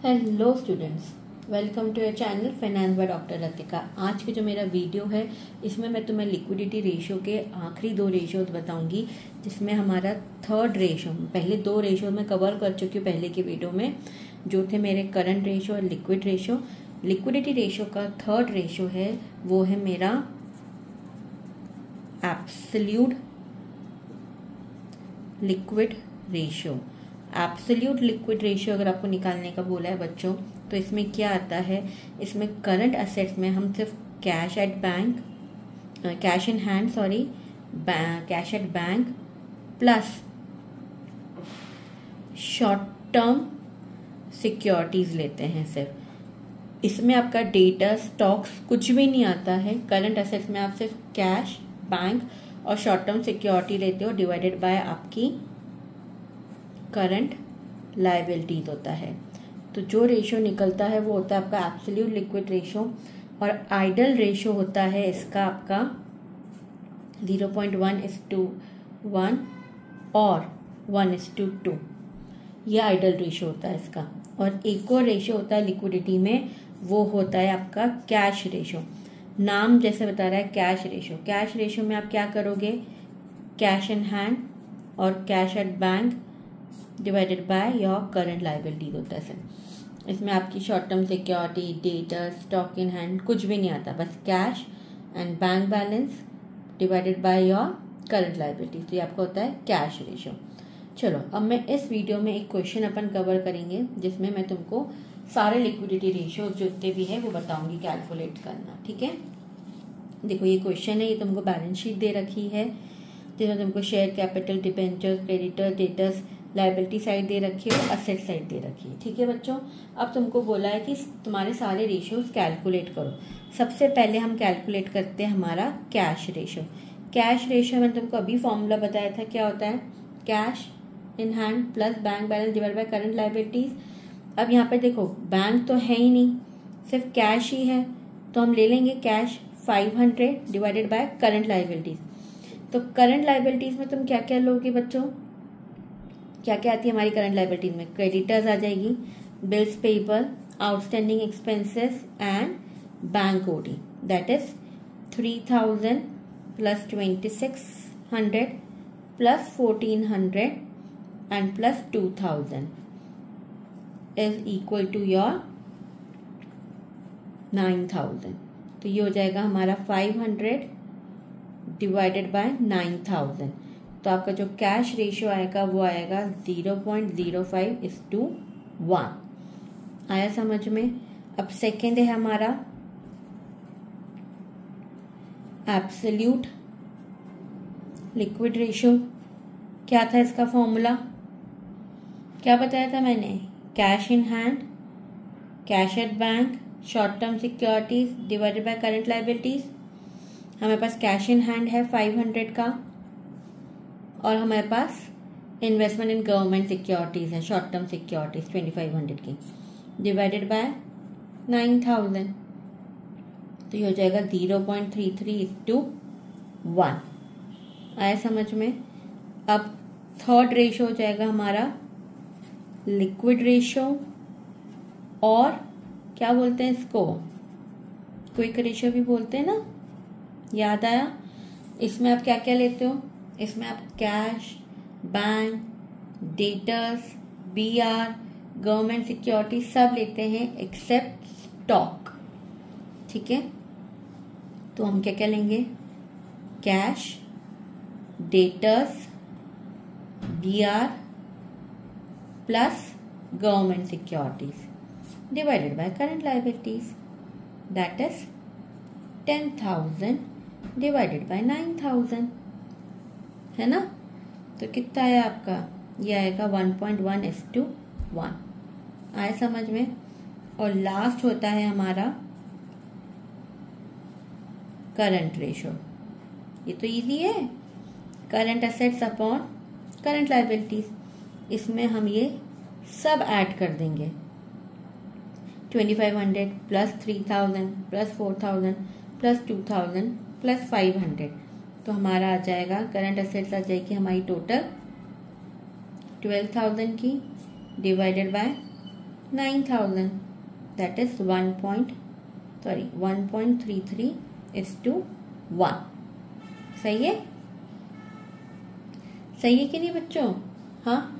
Hello students, welcome to your channel finance by doctor Latika. आज के जो मेरा वीडियो है इसमें मैं तुम्हें लिक्विडिटी रेशियो के आखिरी दो रेशियोज बताऊंगी, जिसमें हमारा थर्ड रेशियो, पहले दो रेशियो मैं कवर कर चुकी हूँ पहले के वीडियो में, जो थे मेरे करंट रेशियो और लिक्विड रेशियो। लिक्विडिटी रेशियो का थर्ड रेशियो है वो है मेरा absolute liquid ratio. Absolute liquid ratio अगर आपको निकालने का बोला है बच्चों, तो इसमें क्या आता है, इसमें करंट असेट्स में हम सिर्फ cash at bank, cash in hand cash at bank plus short term securities लेते हैं सिर्फ। इसमें आपका डेटा स्टॉक्स कुछ भी नहीं आता है। करंट असेट्स में आप सिर्फ कैश, बैंक और शॉर्ट टर्म सिक्योरिटी लेते हो, डिवाइडेड बाय आपकी करंट लायबिलिटीज होता है। तो जो रेशियो निकलता है वो होता है आपका एब्सोल्यूट लिक्विड रेशियो, और आइडल रेशियो होता है इसका आपका 0.1:1 और 1:2। ये आइडल रेशियो होता है इसका। और एक और रेशियो होता है लिक्विडिटी में, वो होता है आपका कैश रेशियो। नाम जैसे बता रहा है कैश रेशियो। कैश रेशियो में आप क्या करोगे, कैश इन हैंड और cash at bank divided by your current liabilities होता है सर। इसमें आपकी short term security, data, stock in hand कुछ भी नहीं आता, बस cash and bank balance divided by your current liabilities. तो ये आपका होता है कैश रेशियो। चलो अब मैं इस वीडियो में एक क्वेश्चन अपन कवर करेंगे, जिसमें मैं तुमको सारे लिक्विडिटी रेशियो जितने भी है वो बताऊंगी कैलकुलेट करना। ठीक है, देखो ये क्वेश्चन है, ये तुमको बैलेंस शीट दे रखी है, जिसमें तुमको share capital, debentures, creditor, debtors, liability side दे रखी है और असेट साइड दे रखी है। ठीक है बच्चों, अब तुमको बोला है कि तुम्हारे सारे रेशियोज कैलकुलेट करो। सबसे पहले हम कैलकुलेट करते हैं हमारा कैश रेशियो। कैश रेशियो मैंने तुमको अभी फॉर्मूला बताया था, क्या होता है, cash in hand plus bank balance divide by current liabilities. अब यहाँ पे देखो बैंक तो है ही नहीं, सिर्फ कैश ही है, तो हम ले लेंगे cash 500 divided by current liabilities. तो करंट लायबिलिटीज में तुम क्या क्या लोगे बच्चों, क्या क्या आती है हमारी करंट लायबिलिटीज में, क्रेडिटर्स आ जाएगी, bills payable, outstanding expenses and bank OD, that is 3000 plus 2600 plus 1400 and plus 2000 is equal to your 9000। तो ये हो जाएगा हमारा 500 डिवाइडेड बाय 9000। तो आपका जो कैश रेशियो आएगा वो आएगा 0.05:1। आया समझ में। अब सेकेंड है हमारा एब्सोल्यूट लिक्विड रेशियो। क्या था इसका फॉर्मूला, क्या बताया था मैंने, cash in hand, cash at bank, short term securities divided by current liabilities. हमारे पास कैश इन हैंड है 500 का, और हमारे पास इन्वेस्टमेंट इन गवर्नमेंट सिक्योरिटीज है, शॉर्ट टर्म सिक्योरिटीज 2500 की, डिवाइडेड बाय 9000। तो ये हो जाएगा 0.33:1। आया समझ में। अब थर्ड रेशियो हो जाएगा हमारा लिक्विड रेशियो, और क्या बोलते हैं इसको, क्विक रेशियो भी बोलते हैं ना, याद आया। इसमें आप क्या क्या लेते हो, इसमें आप cash, bank, debtors, BR, government security सब लेते हैं एक्सेप्ट स्टॉक। ठीक है, तो हम क्या क्या लेंगे, cash, debtors, BR plus government securities divided by current liabilities, that is 10,000 divided by 9,000, है ना। तो कितना आया आपका, ये आएगा 1.1:1। आया समझ में। और लास्ट होता है हमारा करंट रेशियो। ये तो इजी है, current assets upon current liabilities. इसमें हम ये सब ऐड कर देंगे, 2500 प्लस 3000 प्लस 4000 प्लस 2000 प्लस 500। तो हमारा आ जाएगा, करंट असेट्स आ जाएगी हमारी टोटल 12,000 की, डिवाइडेड बाय 9,000, that is 1.33:1. सही है? सही है कि नहीं बच्चों? हाँ,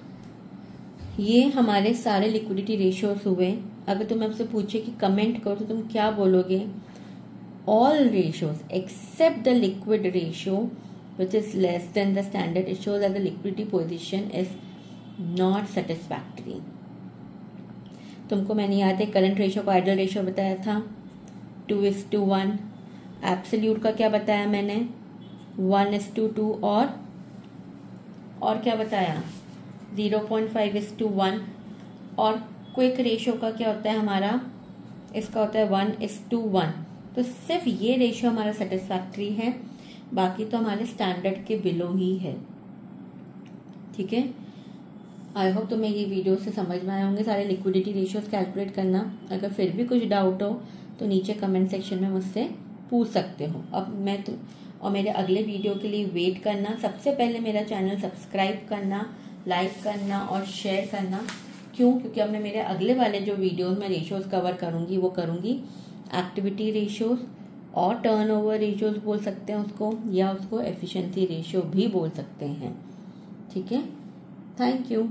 ये हमारे सारे लिक्विडिटी रेशियोज हुए। अगर तुम आपसे पूछे कि कमेंट करो तो तुम क्या बोलोगे? All ratios except the liquid ratio which is less than the standard, it shows that the liquidity position is not satisfactory. तुमको मैंने याद है करंट रेशियो को आइडल रेशियो बताया था 2:1, एब्सोल्यूट का क्या बताया मैंने 1:2, और क्या बताया 0.5:1, और क्विक रेशियो का क्या होता है हमारा, इसका होता है 1:1। तो सिर्फ ये रेशियो हमारा सेटिस्फैक्ट्री है, बाकी तो हमारे स्टैंडर्ड के बिलो ही है। ठीक है, आई होप तुम्हें ये वीडियो से समझ में आए होंगे सारे लिक्विडिटी रेशियोज कैलकुलेट करना। अगर फिर भी कुछ डाउट हो तो नीचे कमेंट सेक्शन में मुझसे पूछ सकते हो। अब मैं तो और मेरे अगले वीडियो के लिए वेट करना। सबसे पहले मेरा चैनल सब्सक्राइब करना, लाइक करना और शेयर करना। क्यों? क्योंकि अब मैं मेरे अगले वाले जो वीडियोज में रेशियोज कवर करूंगी वो करूंगी एक्टिविटी रेशियोज और टर्नओवर रेशियोज बोल सकते हैं उसको, या उसको एफिशिएंसी रेशियो भी बोल सकते हैं। ठीक है, थैंक यू।